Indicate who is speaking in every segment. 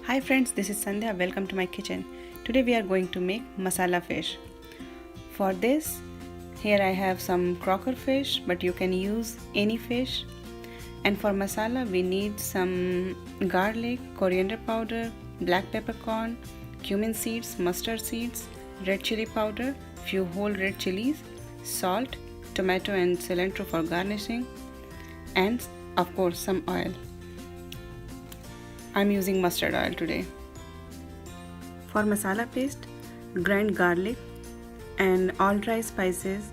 Speaker 1: Hi friends, this is Sandhya. Welcome to my kitchen. Today we are going to make masala fish. For this, here I have some croaker fish, but you can use any fish. And for masala, we need some garlic, coriander powder, black peppercorn, cumin seeds, mustard seeds, red chili powder, few whole red chilies, salt, tomato and cilantro for garnishing, and of course some oil. I'm using mustard oil today. For masala paste, grind garlic and all dry spices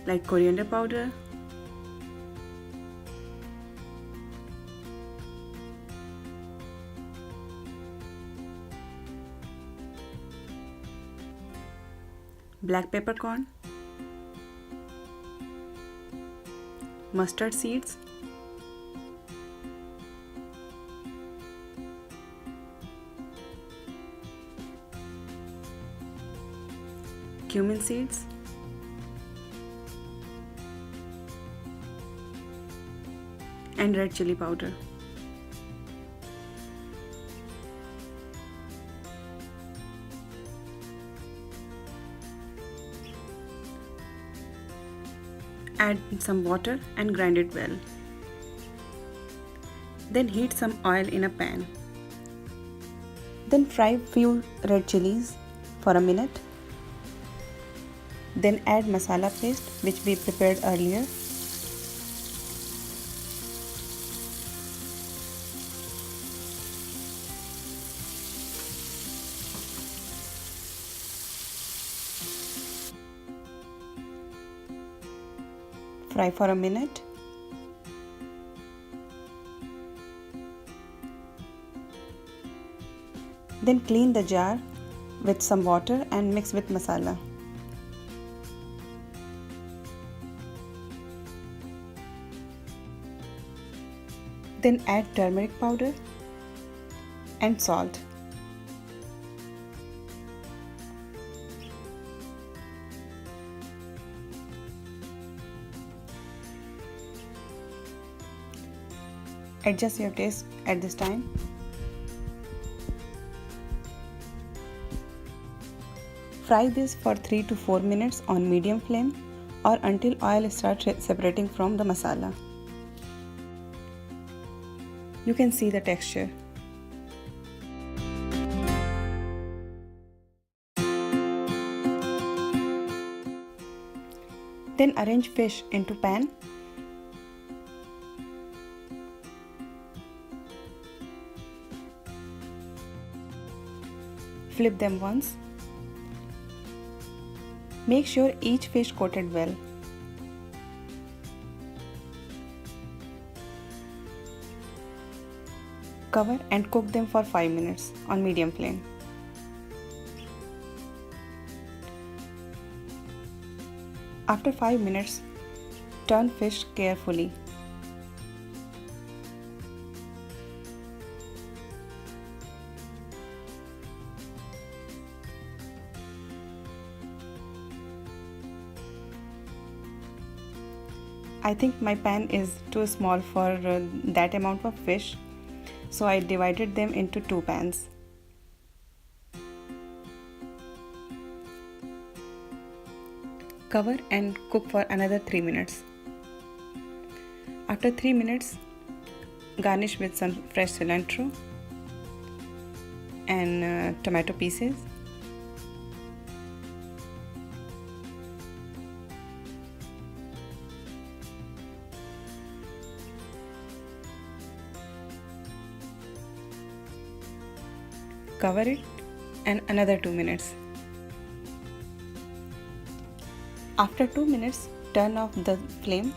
Speaker 1: like coriander powder, black peppercorn, mustard seeds, cumin seeds, and red chili powder. Add some water and grind it well. Then heat some oil in a pan. Then fry few red chilies for a minute. Then add masala paste which we prepared earlier. Fry for a minute. Then clean the jar with some water and mix with masala. Then add turmeric powder and salt. Adjust your taste at this time. Fry this for 3 to 4 minutes on medium flame or until oil starts separating from the masala. You can see the texture. Then arrange fish into pan. Flip them once. Make sure each fish coated well. Cover and cook them for 5 minutes on medium flame. After 5 minutes, turn fish carefully. I think my pan is too small for that amount of fish, so I divided them into 2 pans. Cover and cook for another 3 minutes. After 3 minutes, garnish with some fresh cilantro and tomato pieces. Cover it and another 2 minutes. After 2 minutes, turn off the flame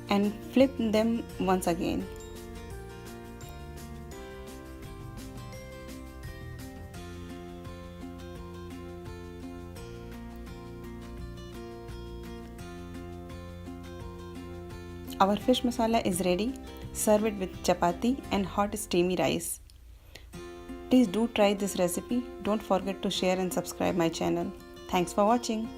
Speaker 1: and flip them once again. Our fish masala is ready. Serve it with chapati and hot steamy rice. Please do try this recipe. Don't forget to share and subscribe my channel. Thanks for watching.